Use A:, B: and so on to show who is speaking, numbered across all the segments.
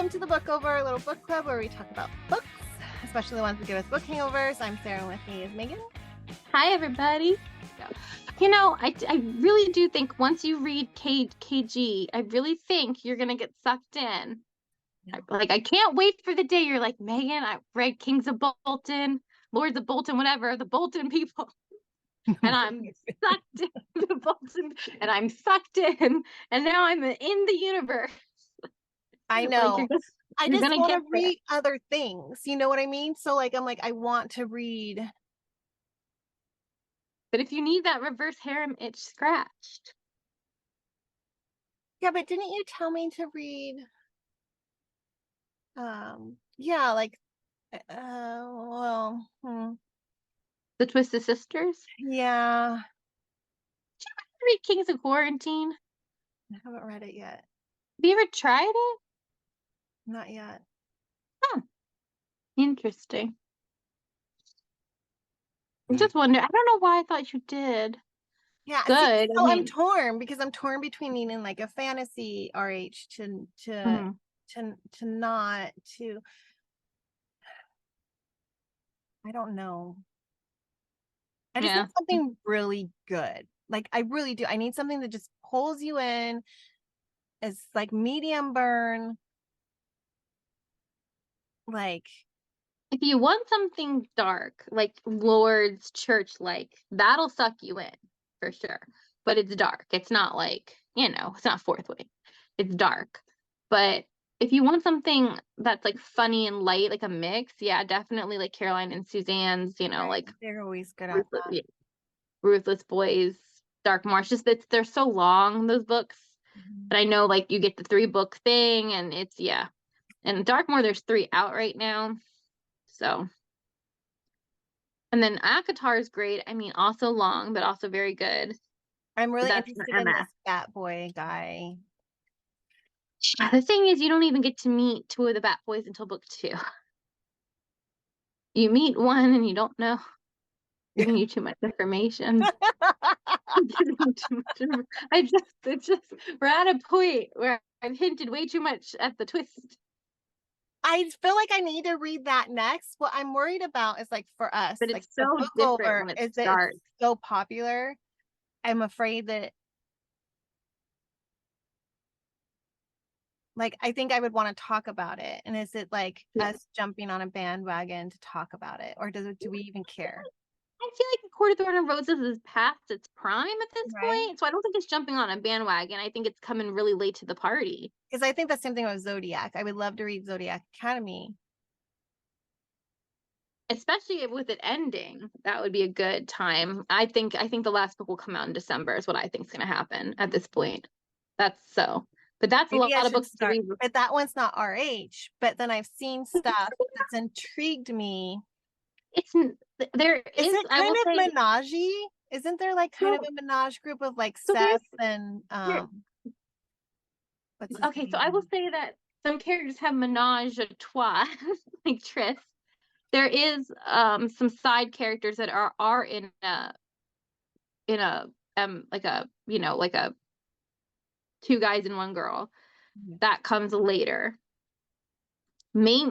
A: welcome to the Book Over, a little book club where we talk about books, especially the ones that give us book hangovers. I'm Sarah, and with me is Megan.
B: Hi, everybody. You know, I really do think once you read KG, I really think you're going to get sucked in. Yeah. Like, I can't wait for the day you're like, Megan, I read Kings of Bolten, Lords of Bolten, whatever, the Bolten people. And I'm sucked into Bolten, and I'm sucked in, and now I'm in the universe.
A: I know. Like I just want to read other things. You know what I mean? So like, I'm like, I want to read.
B: But if you need that reverse harem itch scratched.
A: Yeah, but didn't you tell me to read? Yeah, like, The
B: Twisted Sisters?
A: Yeah.
B: Did you ever read Kings of Quarantine?
A: I haven't read it yet.
B: Have you ever tried it?
A: Not yet.
B: Huh. Interesting. I just wonder. I don't know why I thought you did.
A: Yeah, good. See, so I'm torn because I'm torn between needing like a fantasy RH to not to. I don't know. I just need something really good. Like I really do. I need something that just pulls you in. It's like medium burn. Like
B: if you want something dark, like Lord's Church, like that'll suck you in for sure. But it's dark. It's not like, it's not Fourth Wing. It's dark. But if you want something that's like funny and light, like a mix, yeah, definitely like Caroline and Suzanne's, like
A: they're always good at that.
B: Yeah. Ruthless Boys, Darkmore. It's just that they're so long, those books. But I know like you get the 3-book thing, and it's And Darkmore, there's 3 out right now. So, and then ACOTAR is great. I mean, also long, but also very good.
A: I'm really interested in this Bat Boy guy.
B: The thing is, you don't even get to meet 2 of the Bat Boys until book 2. You meet one and you don't know. Giving you too much information. We're at a point where I've hinted way too much at the twist.
A: I feel like I need to read that next. What I'm worried about is like for us,
B: but it's
A: like
B: so
A: the book
B: different
A: over is that it's so popular. I'm afraid that like I think I would want to talk about it. And is it like us jumping on a bandwagon to talk about it, or do we even care?
B: I feel like The Court of Thorn and Roses is past its prime at this point, so I don't think it's jumping on a bandwagon. I think it's coming really late to the party.
A: Because I think the same thing with Zodiac. I would love to read Zodiac Academy.
B: Especially with it ending, that would be a good time. I think the last book will come out in December is what I think is going to happen at this point. But that's maybe a lot of books to read.
A: But that one's not RH. But then I've seen stuff that's intrigued me.
B: Isn't
A: it menage? Isn't there like kind of a menage group of like Seth and
B: okay, so I will say that some characters have menage a trois, like Tris. There is some side characters that are in a like a 2 guys and 1 girl. That comes later. They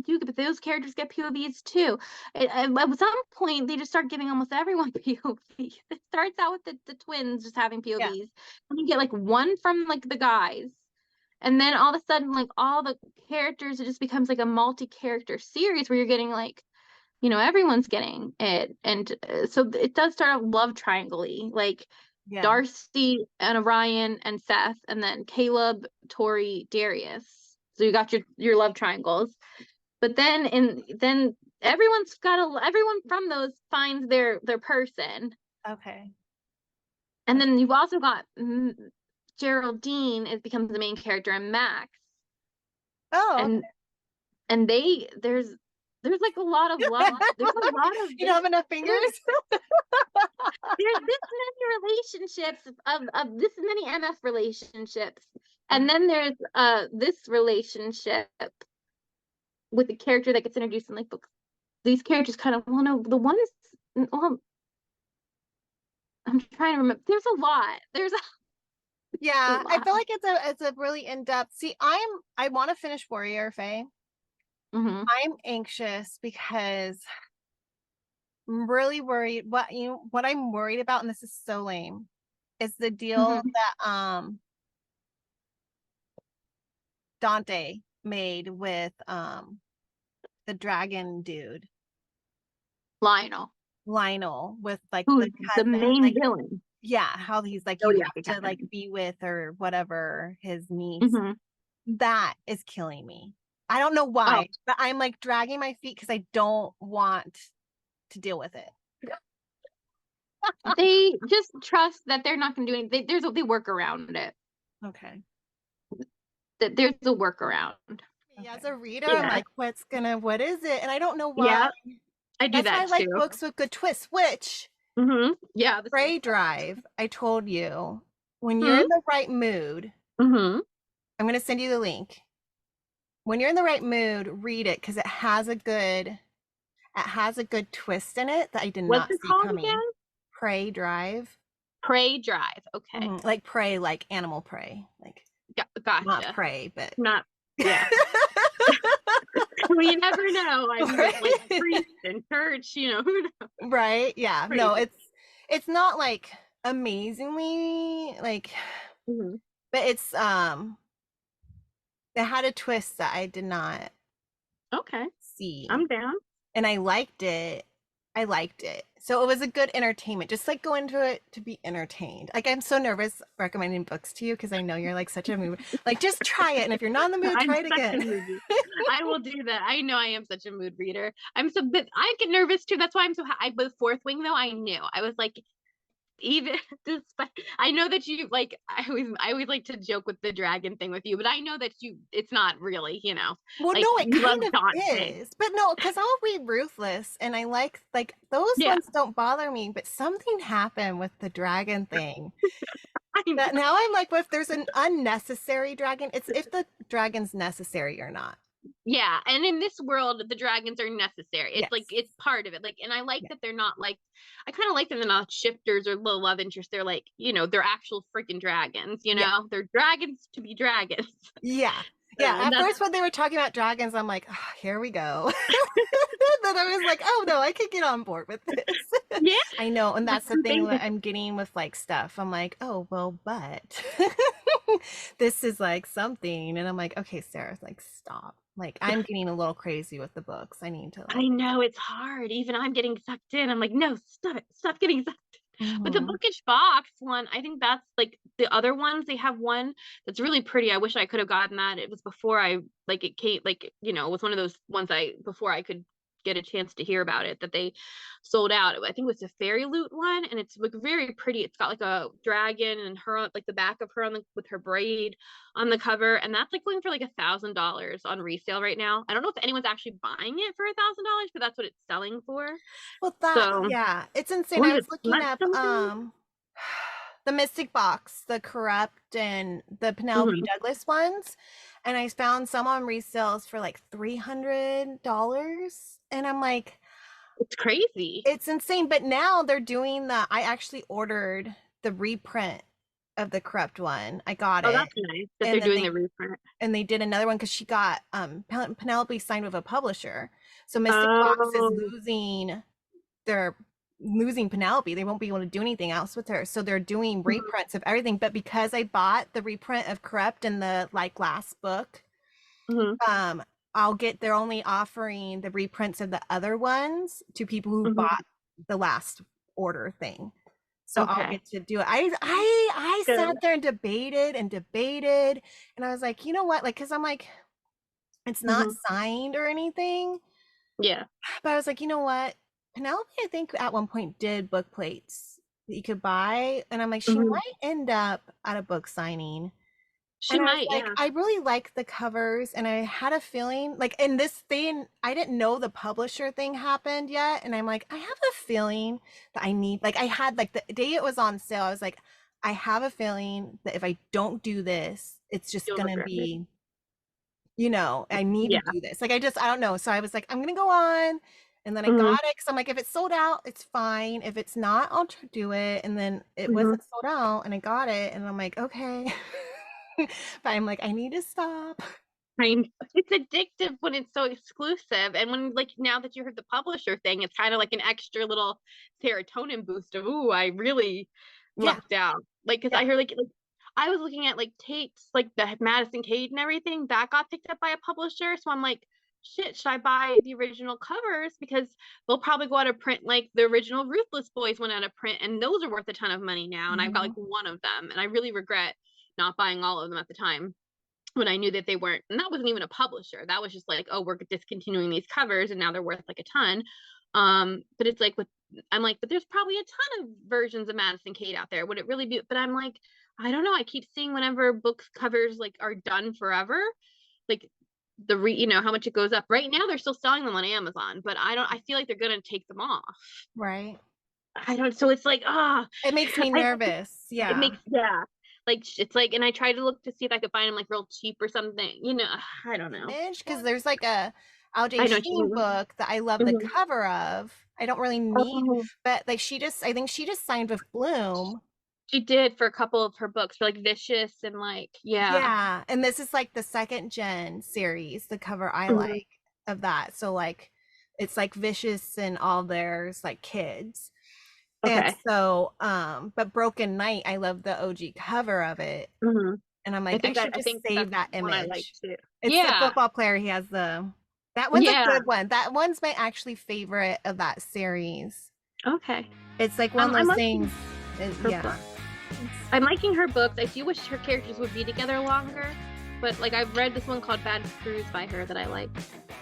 B: do, but those characters get POVs too. At some point, they just start giving almost everyone POV. It starts out with the twins just having POVs, and you get like 1 from like the guys, and then all of a sudden, like all the characters, it just becomes like a multi-character series where you're getting like, everyone's getting it, and so it does start out love triangle-y, like Darcy and Orion and Seth, and then Caleb, Tori, Darius. So you got your love triangles, but then everyone from those finds their person.
A: Okay.
B: And then you've also got Geraldine becomes the main character, and Max.
A: Oh.
B: And there's like a lot of love. There's a lot of
A: you don't have enough fingers.
B: There's this many relationships of this many MF relationships. And then there's this relationship with the character that gets introduced in like books. These characters kind of I'm trying to remember. There's a lot.
A: Yeah, I
B: Laugh.
A: feel like it's a really in-depth. See, I want to finish Warrior Faye.
B: Mm-hmm.
A: I'm anxious because I'm really worried. What I'm worried about, and this is so lame, is the deal
B: Mm-hmm.
A: that Dante made with the dragon dude,
B: Lionel,
A: Lionel, with like
B: who's
A: the
B: the
A: cousin,
B: main
A: like
B: villain.
A: yeah, how he's like you
B: Zodiac
A: have to like
B: Academy.
A: be with or whatever his niece.
B: Mm-hmm.
A: That is killing me. I don't know
B: Oh,
A: why, but I'm like dragging my feet because I don't want to deal with it.
B: they just trust that they're not going to do anything. They work around it.
A: Okay.
B: That there's a workaround.
A: Me as
B: Okay.
A: a reader, I'm
B: Yeah.
A: like, what is it? And I don't know why.
B: Yeah. I do
A: That's why I
B: that
A: like
B: too.
A: books with good twists, which
B: Mm-hmm. Yeah. The same.
A: Prey Drive, I told you, when you're
B: Hmm.
A: in the right mood,
B: Mm-hmm.
A: I'm going to send you the link. When you're in the right mood, read it because it has a good twist in it that I did
B: What's
A: not
B: it
A: see
B: called
A: coming.
B: again?
A: Prey Drive.
B: Prey Drive. Okay.
A: Like prey, like animal prey, like not
B: Gotcha.
A: prey, but
B: Not. Yeah. We never know. I'm like a
A: right,
B: priest in church. Who knows?
A: right, yeah. No,
B: Crazy.
A: it's not like amazingly like,
B: Hmm.
A: but it had a twist that I did not
B: Okay.
A: see,
B: I'm down.
A: and I liked it. I liked it. So it was a good entertainment. Just like go into it to be entertained. Like I'm so nervous recommending books to you because I know you're like such a mood. Like just try it, and if you're not in the mood,
B: I'm
A: try it
B: such a
A: again.
B: mood. I will do that. I know I am such a mood reader. But I get nervous too. That's why I'm so. I with Fourth Wing though. I knew I was like, even despite I know that you like I always like to joke with the dragon thing with you, but I know that it's not really,
A: Well,
B: like
A: no, it
B: you love
A: kind of
B: Dante.
A: is. But no, because I'll read Ruthless and I like those
B: Yeah.
A: ones don't bother me, but something happened with the dragon thing.
B: I know.
A: That now I'm like, well, if there's an unnecessary dragon, it's if the dragon's necessary or not.
B: Yeah, and in this world the dragons are necessary. It's like
A: Yes.
B: it's part of it. Like, and I like
A: Yeah.
B: that they're not like I kind of like that they're not shifters or little love interests. They're like, they're actual freaking dragons,
A: Yeah.
B: They're dragons to be dragons.
A: Yeah. Yeah.
B: And
A: At
B: that's
A: first when they were talking about dragons, I'm like, oh, here we go. Then I was like, oh no, I could get on board with this.
B: yeah,
A: I know, and
B: that's
A: that's the
B: the
A: thing
B: thing.
A: that I'm getting with like stuff. I'm like, oh well, but this is like something, and I'm like, okay, Sarah, like stop. Like I'm getting a little crazy with the books. I need to
B: I
A: like.
B: know it's hard. Even I'm getting sucked in. I'm like, no, stop it. Stop getting sucked in. But the
A: Mhm.
B: bookish box one, I think that's like the other ones. They have one that's really pretty. I wish I could have gotten that. It was before I like it came like, it was one of those ones before I could get a chance to hear about it that they sold out. I think it was a fairy loot one and it's like very pretty. It's got like a dragon and her like the back of her with her braid on the cover, and that's like going for like $1,000 on resale right now. I don't know if anyone's actually buying it for $1,000, but that's what it's selling for.
A: Well,
B: So,
A: yeah, it's insane.
B: what
A: I
B: is
A: was
B: it?
A: looking
B: Smut
A: up
B: something?
A: the Mystic Box, the Corrupt and the Penelope
B: Hmm.
A: Douglas ones, and I found some on resales for like $300, and I'm like,
B: It's crazy.
A: it's insane. But now they're doing I actually ordered the reprint of the Corrupt one. I got
B: Oh,
A: it,
B: that's nice that
A: and
B: they're
A: then
B: doing the
A: they
B: reprint.
A: and they did another one because she got Penelope signed with a publisher, so Mystic Box is
B: Oh,
A: losing Penelope. They won't be able to do anything else with her. So they're doing
B: mhm,
A: reprints of everything. But because I bought the reprint of Corrupt in the like last book,
B: mhm,
A: um, they're only offering the reprints of the other ones to people who
B: mhm.
A: bought the last order thing. So I'll
B: Okay,
A: get to do it. I
B: good.
A: sat there and debated, and I was like, you know what? Like, because I'm like, it's not
B: Hmm.
A: signed or anything.
B: Yeah.
A: But I was like, you know what? Penelope, I think at one point did book plates that you could buy. And I'm like, she
B: Hmm.
A: might end up at a book signing.
B: She
A: And I was
B: might,
A: like,
B: yeah.
A: I really like the covers. And I had a feeling like in this thing, I didn't know the publisher thing happened yet. And I'm like, I have a feeling that I had like the day it was on sale, I was like, I have a feeling that if I don't do this, it's just
B: You'll
A: going to
B: regret it.
A: be, I need to
B: Yeah.
A: do this. Like, I don't know. So I was like, I'm going to go on. And then I
B: Mhm.
A: got it because I'm like, if it's sold out, it's fine. If it's not, I'll do it. And then it
B: Mhm.
A: wasn't sold out, and I got it, and I'm like, okay. But I'm like, I need to stop.
B: It's addictive when it's so exclusive, and when like now that you heard the publisher thing, it's kind of like an extra little serotonin boost of ooh, I really
A: Yeah,
B: lucked out. Like, because I
A: yeah,
B: hear like I was looking at like Tate's like the Madison Cade and everything that got picked up by a publisher, so I'm like, shit, should I buy the original covers because they'll probably go out of print like the original Ruthless Boys went out of print, and those are worth a ton of money now, and I've got like
A: mhm,
B: one of them, and I really regret not buying all of them at the time when I knew that they weren't, and that wasn't even a publisher. That was just like, oh, we're discontinuing these covers and now they're worth like a ton. But it's like I'm like, but there's probably a ton of versions of Madison Cade out there. Would it really be? But I'm like, I don't know. I keep seeing whenever books covers like are done forever, like you know how much it goes up. Right now they're still selling them on Amazon, but I feel like they're gonna take them off.
A: right.
B: I don't, so it's like,
A: It makes me
B: I
A: nervous.
B: it
A: Yeah.
B: makes, yeah, like it's like, and I tried to look to see if I could find them like real cheap or something, you know. I don't know.
A: Image, because there's like a Al.J.
B: I know what you
A: Sheen
B: mean.
A: book that I love the
B: Mhm.
A: cover of. I don't really need,
B: Oh,
A: but like I think she just signed with Bloom.
B: she did for a couple of her books for like Vicious and like, yeah.
A: Yeah, and this is like the second gen series, the cover I
B: Mhm.
A: like of that. So like it's like Vicious and all theirs like kids. And
B: Okay.
A: so but Broken Night, I love the OG cover of it.
B: Hmm.
A: And I'm like, I should
B: I
A: just
B: think
A: save
B: that's
A: that
B: one I like
A: image.
B: too.
A: It's the
B: Yeah.
A: football player. He has the that one's a
B: Yeah.
A: good one. That one's my actually favorite of that series.
B: Okay.
A: It's like one of
B: I'm
A: those
B: liking
A: things.
B: her
A: Yeah.
B: book. I'm liking her books. I do wish her characters would be together longer, but like I've read this one called Bad Cruise by her that I like.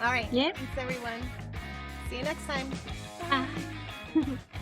A: All right.
B: Yeah.
A: Thanks everyone. See you next time. Bye.
B: Bye.